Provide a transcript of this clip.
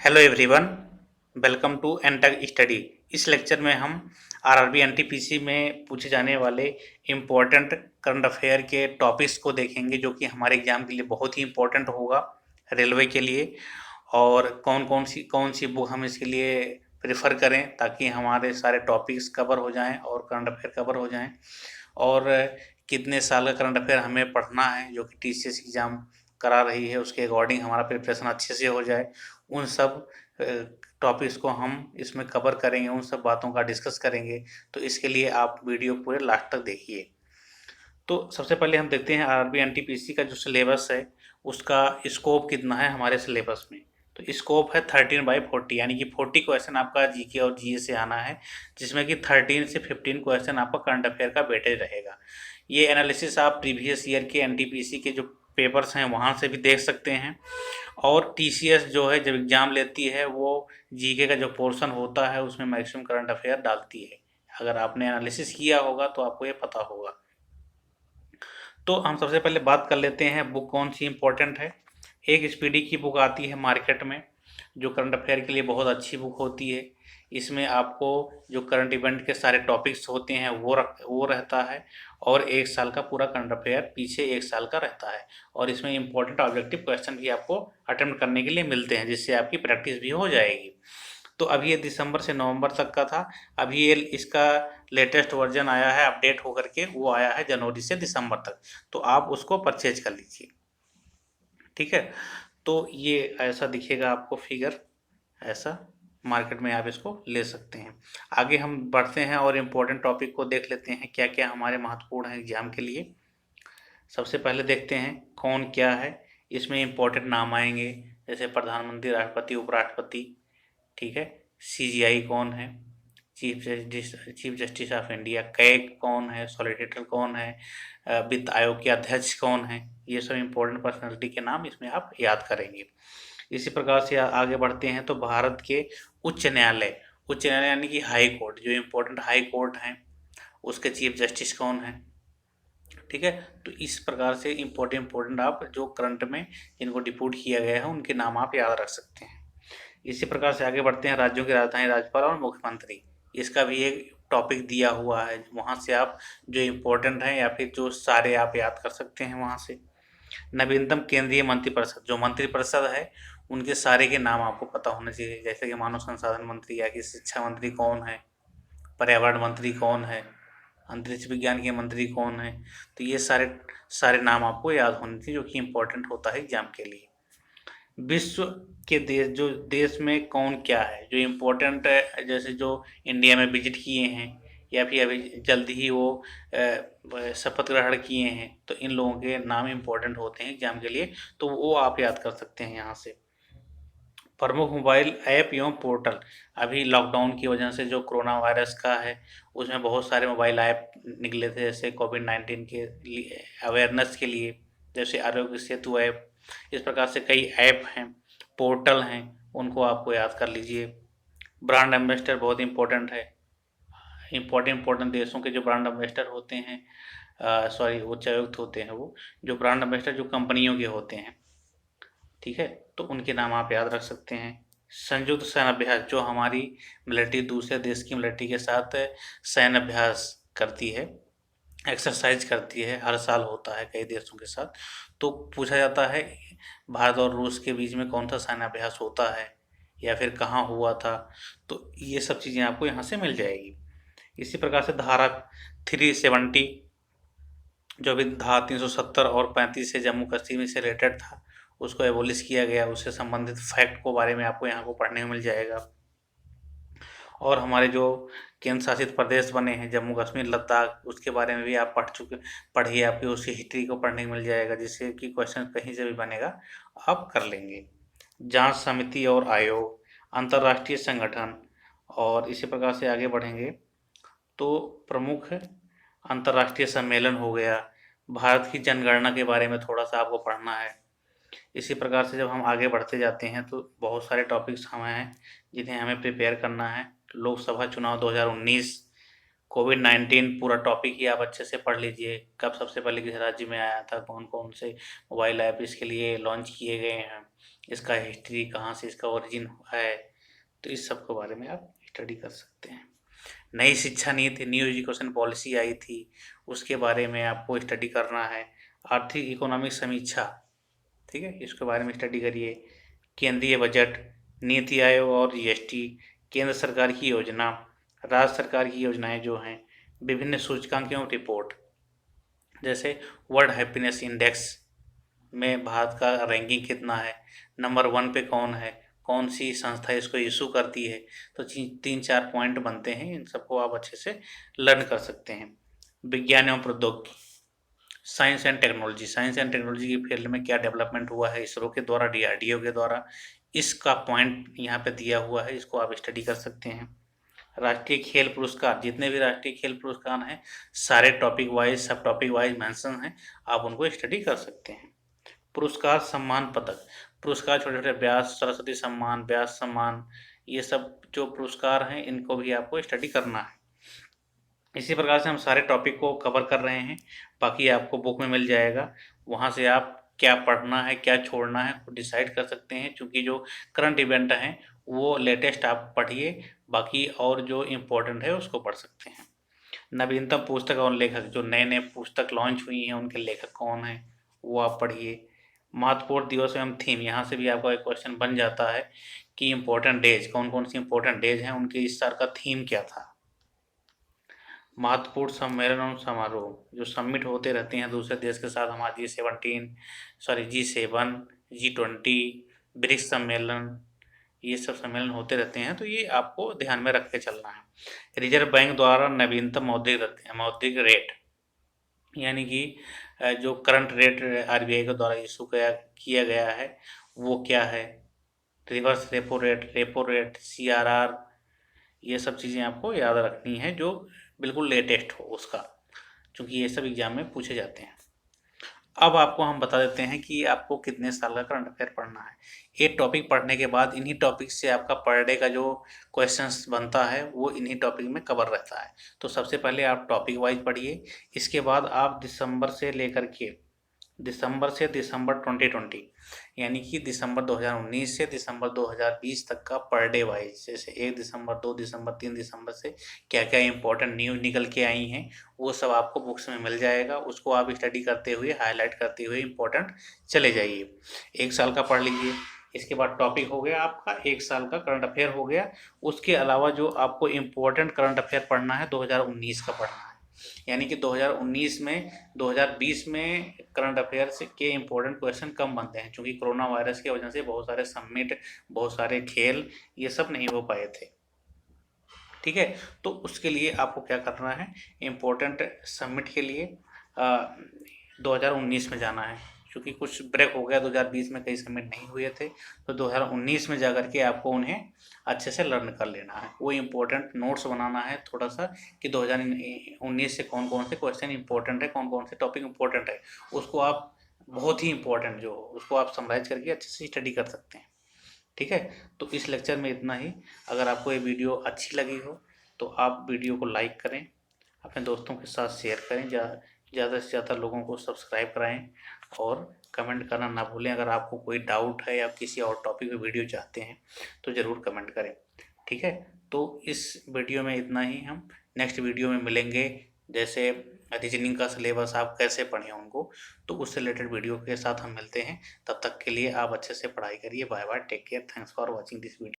Hello everyone, welcome to Entech study. इस lecture में हम आरआरबी एनटीपीसी में पूछे जाने वाले इम्पोर्टेंट करंट अफेयर के टॉपिक्स को देखेंगे जो कि हमारे एग्जाम के लिए बहुत ही इम्पोर्टेंट होगा रेलवे के लिए। और कौन सी बुक हम इसके लिए प्रेफर करें ताकि हमारे सारे टॉपिक्स कवर हो जाएं और करंट अफेयर कवर हो जाएं, और कितने साल का करंट अफेयर हमें पढ़ना है जो कि टीसीएस एग्ज़ाम करा रही है, उसके अकॉर्डिंग हमारा प्रिपरेशन अच्छे से हो जाए। उन सब टॉपिक्स को हम इसमें कवर करेंगे, उन सब बातों का डिस्कस करेंगे। तो इसके लिए आप वीडियो पूरे लास्ट तक देखिए। तो सबसे पहले हम देखते हैं आरआरबी एनटीपीसी का जो सिलेबस है उसका स्कोप कितना है हमारे सिलेबस में। तो स्कोप है 13/40, यानी कि 40 क्वेश्चन आपका जीके और जीए से आना है, जिसमें कि 13 से 15 क्वेश्चन आपका करंट अफेयर का वेटेज रहेगा। ये एनालिसिस आप प्रीवियस ईयर के एनटीपीसी के जो पेपर्स हैं वहाँ से भी देख सकते हैं। और टीसीएस जो है जब एग्ज़ाम लेती है वो जीके का जो पोर्शन होता है उसमें मैक्सिमम करंट अफेयर डालती है। अगर आपने एनालिसिस किया होगा तो आपको ये पता होगा। तो हम सबसे पहले बात कर लेते हैं बुक कौन सी इम्पोर्टेंट है। एक स्पीडी की बुक आती है मार्केट में जो करंट अफेयर के लिए बहुत अच्छी बुक होती है। इसमें आपको जो करंट इवेंट के सारे टॉपिक्स होते हैं वो रहता है, और एक साल का पूरा करंट अफेयर पीछे एक साल का रहता है। और इसमें इंपॉर्टेंट ऑब्जेक्टिव क्वेश्चन भी आपको अटेम्प्ट करने के लिए मिलते हैं, जिससे आपकी प्रैक्टिस भी हो जाएगी। तो अभी ये दिसंबर से नवंबर तक का था। अभी ये इसका लेटेस्ट वर्जन आया है, अपडेट होकर के वो आया है जनवरी से दिसंबर तक। तो आप उसको परचेज कर लीजिए, ठीक है। तो ये ऐसा दिखेगा आपको फिगर, ऐसा मार्केट में आप इसको ले सकते हैं। आगे हम बढ़ते हैं और इम्पोर्टेंट टॉपिक को देख लेते हैं क्या क्या हमारे महत्वपूर्ण हैं एग्जाम के लिए। सबसे पहले देखते हैं कौन क्या है। इसमें इम्पोर्टेंट नाम आएंगे जैसे प्रधानमंत्री, राष्ट्रपति, उपराष्ट्रपति, ठीक है। सीजीआई कौन है, chief justice of India, CAG कौन है, सॉलिसिटर कौन है, वित्त आयोग के अध्यक्ष कौन है। ये सब इम्पोर्टेंट पर्सनैलिटी के नाम इसमें आप याद करेंगे। इसी प्रकार से आगे बढ़ते हैं तो भारत के उच्च न्यायालय यानी कि हाई कोर्ट, जो इम्पोर्टेंट हाई कोर्ट हैं उसके चीफ जस्टिस कौन है, ठीक है। तो इस प्रकार से इम्पोर्टेंट आप जो करंट में जिनको डिप्यूट किया गया है उनके नाम आप याद रख सकते हैं। इसी प्रकार से आगे बढ़ते हैं राज्यों की राजधानी, राज्यपाल और मुख्यमंत्री। इसका भी एक टॉपिक दिया हुआ है, वहाँ से आप जो इम्पोर्टेंट हैं या फिर जो सारे आप याद कर सकते हैं वहाँ से। नवीनतम केंद्रीय मंत्रिपरिषद, जो मंत्रिपरिषद है उनके सारे के नाम आपको पता होने चाहिए, जैसे कि मानव संसाधन मंत्री या कि शिक्षा मंत्री कौन है, पर्यावरण मंत्री कौन है, अंतरिक्ष विज्ञान के मंत्री कौन है। तो ये सारे सारे नाम आपको याद होने चाहिए जो कि इम्पोर्टेंट होता है एग्जाम के लिए। विश्व के देश, जो देश में कौन क्या है जो इम्पोर्टेंट है, जैसे जो इंडिया में विजिट किए हैं या फिर अभी जल्दी ही वो शपथ ग्रहण किए हैं, तो इन लोगों के नाम इम्पोर्टेंट होते हैं एग्जाम के लिए, तो वो आप याद कर सकते हैं यहाँ से। प्रमुख मोबाइल ऐप एवं पोर्टल, अभी लॉकडाउन की वजह से जो कोरोना वायरस का है उसमें बहुत सारे मोबाइल ऐप निकले थे, जैसे कोविड-19 के लिए अवेयरनेस के लिए, जैसे आरोग्य सेतु ऐप। इस प्रकार से कई ऐप हैं, पोर्टल हैं, उनको आपको याद कर लीजिए। ब्रांड एम्बेसडर बहुत इंपॉर्टेंट है। इम्पोर्टेंट देशों के जो ब्रांड एम्बेसडर होते हैं, सॉरी उच्चायुक्त होते हैं, वो जो ब्रांड एम्बेसडर जो कंपनियों के होते हैं, ठीक है, तो उनके नाम आप याद रख सकते हैं। संयुक्त सैन्य अभ्यास, जो हमारी मिलिट्री दूसरे देश की मिलिट्री के साथ सैन्य अभ्यास करती है, एक्सरसाइज करती है, हर साल होता है कई देशों के साथ। तो पूछा जाता है भारत और रूस के बीच में कौन सा सैन्य अभ्यास होता है या फिर कहाँ हुआ था। तो ये सब चीज़ें आपको यहाँ से मिल जाएगी। इसी प्रकार से धारा 370, जो भी धारा 370 और 35 से जम्मू कश्मीर से रिलेटेड था, उसको एबोलिश किया गया, उससे संबंधित फैक्ट को बारे में आपको यहाँ को पढ़ने को मिल जाएगा। और हमारे जो केंद्र शासित प्रदेश बने हैं जम्मू कश्मीर, लद्दाख, उसके बारे में भी आप पढ़िए, आपकी उसकी हिस्ट्री को पढ़ने को मिल जाएगा, जिससे कि क्वेश्चन कहीं से भी बनेगा आप कर लेंगे। जांच समिति और आयोग, अंतर्राष्ट्रीय संगठन, और इसी प्रकार से आगे बढ़ेंगे तो प्रमुख अंतर्राष्ट्रीय सम्मेलन हो गया। भारत की जनगणना के बारे में थोड़ा सा आपको पढ़ना है। इसी प्रकार से जब हम आगे बढ़ते जाते हैं तो बहुत सारे टॉपिक्स हमें हैं जिन्हें हमें प्रिपेयर करना है। लोकसभा चुनाव 2019, कोविड-19 पूरा टॉपिक ही आप अच्छे से पढ़ लीजिए। कब सबसे पहले किस राज्य में आया था, कौन कौन से मोबाइल ऐप इसके लिए लॉन्च किए गए हैं, इसका हिस्ट्री, कहाँ से इसका ओरिजिन है, तो इस सब के बारे में आप स्टडी कर सकते हैं। नई शिक्षा नीति, न्यू एजुकेशन पॉलिसी आई थी, उसके बारे में आपको स्टडी करना है। आर्थिक इकोनॉमिक समीक्षा, ठीक है, इसके बारे में स्टडी करिए। केंद्रीय बजट, नीति आयोग और जीएसटी, केंद्र सरकार की योजना, राज्य सरकार की योजनाएं जो हैं, विभिन्न सूचकांकों रिपोर्ट, जैसे वर्ल्ड हैप्पीनेस इंडेक्स में भारत का रैंकिंग कितना है, नंबर 1 पे कौन है, कौन सी संस्था इसको इशू करती है। तो 3-4 पॉइंट बनते हैं, इन सबको आप अच्छे से लर्न कर सकते हैं। विज्ञान एवं प्रौद्योगिकी, science and technology, science and technology की फील्ड में क्या डेवलपमेंट हुआ है इसरो के द्वारा, डीआरडीओ के द्वारा, इसका पॉइंट यहाँ पे दिया हुआ है, इसको आप स्टडी कर सकते हैं। राष्ट्रीय खेल पुरस्कार, जितने भी राष्ट्रीय खेल पुरस्कार हैं सारे टॉपिक वाइज, सब टॉपिक वाइज मेंशन हैं, आप उनको स्टडी कर सकते हैं। पुरस्कार सम्मान पदक, पुरस्कार छोटे छोटे व्यास, सरस्वती सम्मान, व्यास सम्मान, ये सब जो पुरस्कार हैं इनको भी आपको स्टडी करना है। इसी प्रकार से हम सारे टॉपिक को कवर कर रहे हैं, बाकी आपको बुक में मिल जाएगा, वहाँ से आप क्या पढ़ना है क्या छोड़ना है डिसाइड कर सकते हैं। चूँकि जो करंट इवेंट हैं वो लेटेस्ट आप पढ़िए, बाकी और जो इम्पोर्टेंट है उसको पढ़ सकते हैं। नवीनतम पुस्तक और लेखक, जो नए नए पुस्तक लॉन्च हुई हैं उनके लेखक कौन हैं वो आप पढ़िए। महत्वपूर्ण दिवस एवं थीम, यहाँ से भी आपका एक क्वेश्चन बन जाता है कि इम्पोर्टेंट डेज, कौन कौन सी इम्पोर्टेंट डेज हैं, उनके इस साल का थीम क्या था। महत्वपूर्ण सम्मेलन और समारोह, जो सबमिट होते रहते हैं दूसरे देश के साथ, हमारे G7, G20, ब्रिक्स सम्मेलन, ये सब सम्मेलन होते रहते हैं, तो ये आपको ध्यान में रख के चलना है। रिजर्व बैंक द्वारा नवीनतम मौद्रिक रेट, यानी कि जो करंट रेट आरबीआई के द्वारा इशू किया गया है वो क्या है, रिवर्स रेपो रेट, सीआरआर, ये सब चीज़ें आपको याद रखनी है जो बिल्कुल लेटेस्ट हो उसका, क्योंकि ये सब एग्जाम में पूछे जाते हैं। अब आपको हम बता देते हैं कि आपको कितने साल का करंट अफेयर पढ़ना है। एक टॉपिक पढ़ने के बाद इन्हीं टॉपिक से आपका पर डे का जो क्वेश्चंस बनता है वो इन्हीं टॉपिक में कवर रहता है। तो सबसे पहले आप टॉपिक वाइज पढ़िए, इसके बाद आप दिसंबर से 2020, यानी कि दिसंबर 2019 से दिसंबर 2020 तक का पर डे वाइज, जैसे 1 दिसंबर, 2 दिसंबर, 3 दिसंबर से क्या क्या इंपॉर्टेंट न्यूज़ निकल के आई हैं वो सब आपको बुक्स में मिल जाएगा। उसको आप स्टडी करते हुए, हाईलाइट करते हुए इंपॉर्टेंट चले जाइए। 1 साल का पढ़ लीजिए, इसके बाद टॉपिक हो गया आपका 1 साल का करंट अफेयर हो गया। उसके अलावा जो आपको इम्पोर्टेंट करंट अफेयर पढ़ना है 2019 का पढ़ना है, यानी कि 2019 में 2020 में करंट अफेयर्स के इम्पोर्टेंट क्वेश्चन कम बनते हैं, क्योंकि कोरोना वायरस की वजह से बहुत सारे समिट, बहुत सारे खेल, ये सब नहीं हो पाए थे। ठीक है, तो उसके लिए आपको क्या करना है, इम्पोर्टेंट समिट के लिए 2019 में जाना है, क्योंकि कुछ ब्रेक हो गया 2020 में, कई समिट नहीं हुए थे, तो 2019 में जाकर के आपको उन्हें अच्छे से लर्न कर लेना है। वो इम्पोर्टेंट नोट्स बनाना है थोड़ा सा कि 2019 से कौन कौन से क्वेश्चन इंपॉर्टेंट है, कौन कौन से टॉपिक इंपॉर्टेंट है, उसको आप बहुत ही इंपॉर्टेंट जो उसको आप समराइज करके अच्छे से स्टडी कर सकते हैं। ठीक है, तो इस लेक्चर में इतना ही। अगर आपको ये वीडियो अच्छी लगी हो तो आप वीडियो को लाइक करें, अपने दोस्तों के साथ शेयर करें, ज़्यादा से ज़्यादा लोगों को सब्सक्राइब कराएं और कमेंट करना ना भूलें। अगर आपको कोई डाउट है या किसी और टॉपिक पे वीडियो चाहते हैं तो ज़रूर कमेंट करें। ठीक है, तो इस वीडियो में इतना ही। हम नेक्स्ट वीडियो में मिलेंगे, जैसे रीजनिंग का सिलेबस आप कैसे पढ़ें उनको, तो उससे रिलेटेड वीडियो के साथ हम मिलते हैं। तब तक के लिए आप अच्छे से पढ़ाई करिए। Bye bye, take care, thanks for watching this video.